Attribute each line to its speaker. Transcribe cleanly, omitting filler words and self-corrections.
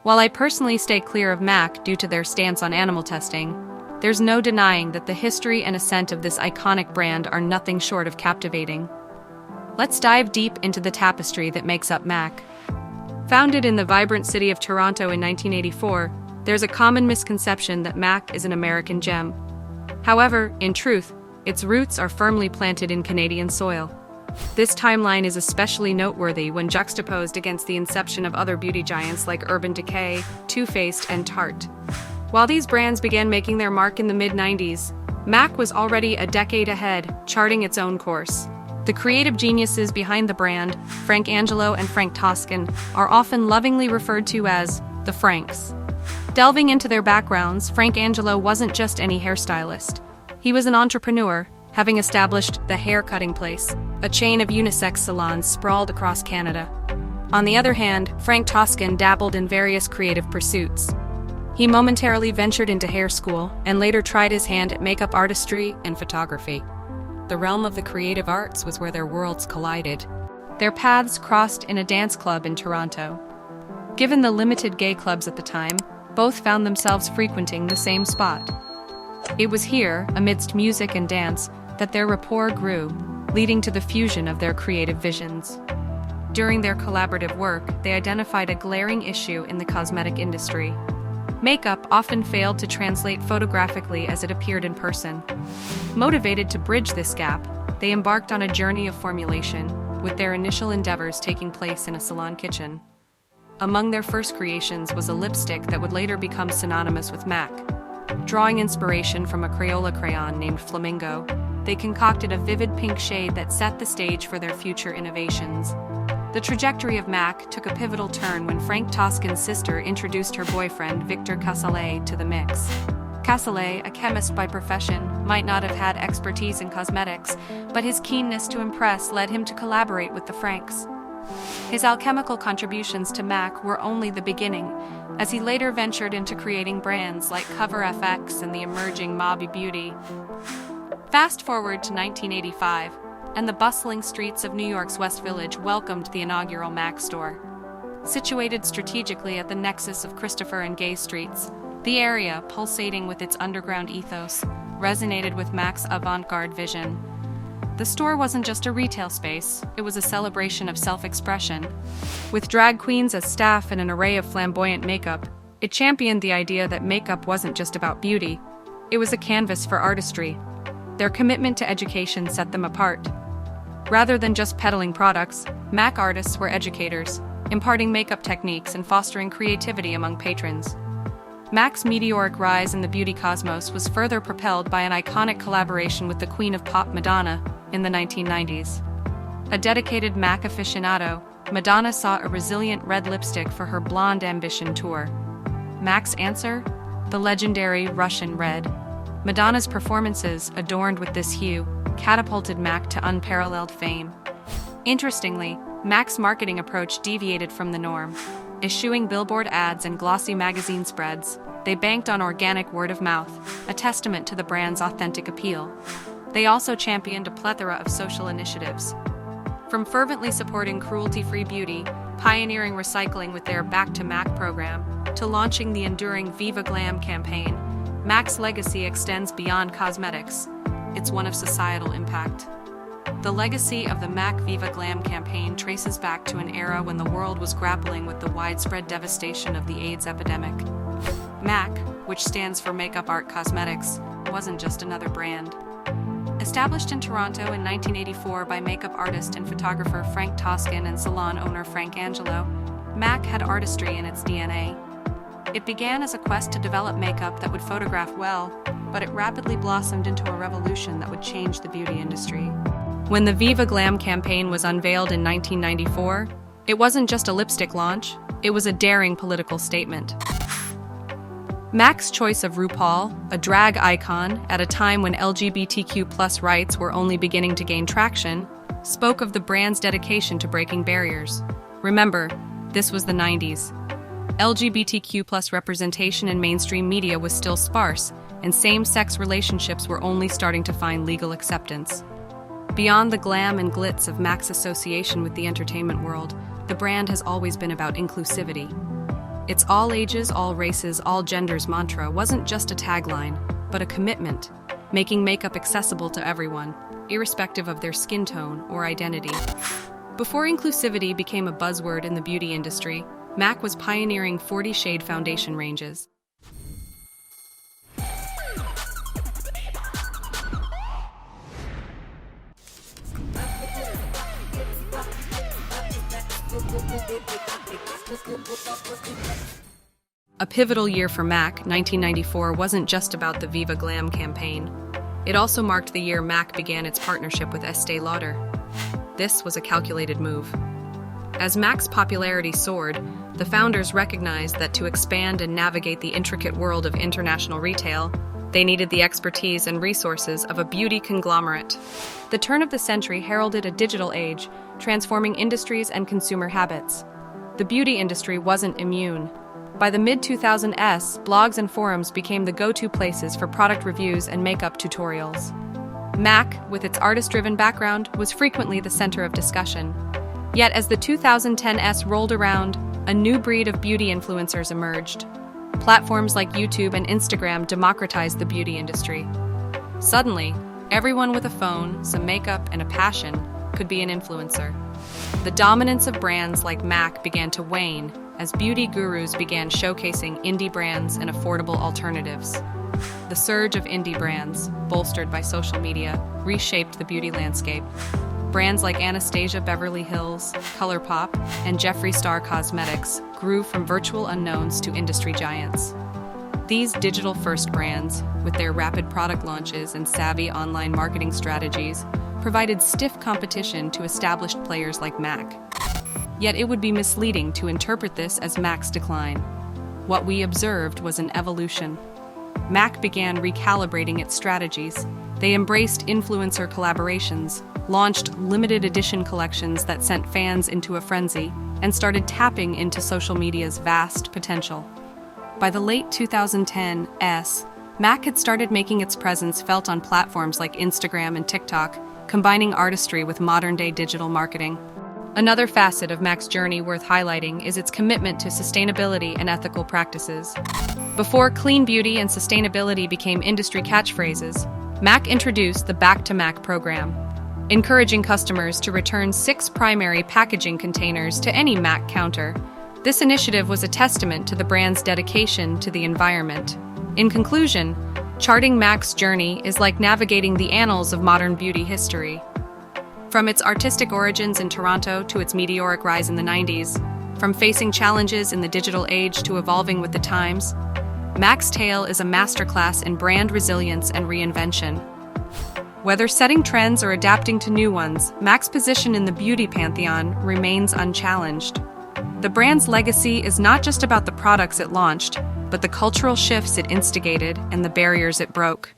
Speaker 1: While I personally stay clear of MAC due to their stance on animal testing, there's no denying that the history and ascent of this iconic brand are nothing short of captivating. Let's dive deep into the tapestry that makes up MAC. Founded in the vibrant city of Toronto in 1984, there's a common misconception that MAC is an American gem. However, in truth, its roots are firmly planted in Canadian soil. This timeline is especially noteworthy when juxtaposed against the inception of other beauty giants like Urban Decay, Too Faced, and Tarte. While these brands began making their mark in the mid-90s, MAC was already a decade ahead, charting its own course. The creative geniuses behind the brand, Frank Angelo and Frank Toscan, are often lovingly referred to as the Franks. Delving into their backgrounds, Frank Angelo wasn't just any hairstylist. He was an entrepreneur, having established The Hair Cutting Place, a chain of unisex salons sprawled across Canada. On the other hand, Frank Toscan dabbled in various creative pursuits. He momentarily ventured into hair school and later tried his hand at makeup artistry and photography. The realm of the creative arts was where their worlds collided. Their paths crossed in a dance club in Toronto. Given the limited gay clubs at the time, both found themselves frequenting the same spot. It was here, amidst music and dance, that their rapport grew, leading to the fusion of their creative visions. During their collaborative work, they identified a glaring issue in the cosmetic industry. Makeup often failed to translate photographically as it appeared in person. Motivated to bridge this gap, they embarked on a journey of formulation, with their initial endeavors taking place in a salon kitchen. Among their first creations was a lipstick that would later become synonymous with MAC. Drawing inspiration from a Crayola crayon named Flamingo, they concocted a vivid pink shade that set the stage for their future innovations. The trajectory of MAC took a pivotal turn when Frank Toscan's sister introduced her boyfriend, Victor Cassalet, to the mix. Cassalet, a chemist by profession, might not have had expertise in cosmetics, but his keenness to impress led him to collaborate with the Franks. His alchemical contributions to MAC were only the beginning, as he later ventured into creating brands like Cover FX and the emerging Mobby Beauty. Fast forward to 1985, and the bustling streets of New York's West Village welcomed the inaugural MAC store. Situated strategically at the nexus of Christopher and Gay Streets, the area, pulsating with its underground ethos, resonated with MAC's avant-garde vision. The store wasn't just a retail space, it was a celebration of self-expression. With drag queens as staff and an array of flamboyant makeup, it championed the idea that makeup wasn't just about beauty, it was a canvas for artistry. Their commitment to education set them apart. Rather than just peddling products, MAC artists were educators, imparting makeup techniques and fostering creativity among patrons. MAC's meteoric rise in the beauty cosmos was further propelled by an iconic collaboration with the Queen of Pop, Madonna, in the 1990s. A dedicated MAC aficionado, Madonna sought a resilient red lipstick for her Blonde Ambition tour. MAC's answer? The legendary Russian red. Madonna's performances, adorned with this hue, catapulted MAC to unparalleled fame. Interestingly, MAC's marketing approach deviated from the norm. Eschewing billboard ads and glossy magazine spreads, they banked on organic word of mouth, a testament to the brand's authentic appeal. They also championed a plethora of social initiatives. From fervently supporting cruelty-free beauty, pioneering recycling with their Back to MAC program, to launching the enduring Viva Glam campaign, MAC's legacy extends beyond cosmetics. It's one of societal impact. The legacy of the MAC Viva Glam campaign traces back to an era when the world was grappling with the widespread devastation of the AIDS epidemic. MAC, which stands for Makeup Art Cosmetics, wasn't just another brand. Established in Toronto in 1984 by makeup artist and photographer Frank Toscan and salon owner Frank Angelo, MAC had artistry in its DNA. It began as a quest to develop makeup that would photograph well, but it rapidly blossomed into a revolution that would change the beauty industry. When the Viva Glam campaign was unveiled in 1994, it wasn't just a lipstick launch, it was a daring political statement. MAC's choice of RuPaul, a drag icon at a time when LGBTQ+ rights were only beginning to gain traction, spoke of the brand's dedication to breaking barriers. Remember, this was the 90s. LGBTQ+ representation in mainstream media was still sparse, and same-sex relationships were only starting to find legal acceptance. Beyond the glam and glitz of MAC's association with the entertainment world, the brand has always been about inclusivity. Its all ages, all races, all genders mantra wasn't just a tagline, but a commitment, making makeup accessible to everyone, irrespective of their skin tone or identity. Before inclusivity became a buzzword in the beauty industry, MAC was pioneering 40-shade foundation ranges. A pivotal year for MAC, 1994, wasn't just about the Viva Glam campaign. It also marked the year MAC began its partnership with Estée Lauder. This was a calculated move. As MAC's popularity soared, the founders recognized that to expand and navigate the intricate world of international retail, they needed the expertise and resources of a beauty conglomerate. The turn of the century heralded a digital age, transforming industries and consumer habits. The beauty industry wasn't immune. By the mid-2000s, blogs and forums became the go-to places for product reviews and makeup tutorials. MAC, with its artist-driven background, was frequently the center of discussion. Yet as the 2010s rolled around, a new breed of beauty influencers emerged. Platforms like YouTube and Instagram democratized the beauty industry. Suddenly, everyone with a phone, some makeup, and a passion could be an influencer. The dominance of brands like MAC began to wane as beauty gurus began showcasing indie brands and affordable alternatives. The surge of indie brands, bolstered by social media, reshaped the beauty landscape. Brands like Anastasia Beverly Hills, ColourPop, and Jeffree Star Cosmetics grew from virtual unknowns to industry giants. These digital-first brands, with their rapid product launches and savvy online marketing strategies, provided stiff competition to established players like MAC. Yet it would be misleading to interpret this as MAC's decline. What we observed was an evolution. MAC began recalibrating its strategies. They embraced influencer collaborations, launched limited edition collections that sent fans into a frenzy, and started tapping into social media's vast potential. By the late 2010s, MAC had started making its presence felt on platforms like Instagram and TikTok, combining artistry with modern-day digital marketing. Another facet of MAC's journey worth highlighting is its commitment to sustainability and ethical practices. Before clean beauty and sustainability became industry catchphrases, MAC introduced the Back to MAC program, encouraging customers to return 6 primary packaging containers to any MAC counter. This initiative was a testament to the brand's dedication to the environment. In conclusion, charting MAC's journey is like navigating the annals of modern beauty history. From its artistic origins in Toronto to its meteoric rise in the 90s, from facing challenges in the digital age to evolving with the times, MAC's tale is a masterclass in brand resilience and reinvention. Whether setting trends or adapting to new ones, MAC's position in the beauty pantheon remains unchallenged. The brand's legacy is not just about the products it launched, but the cultural shifts it instigated and the barriers it broke.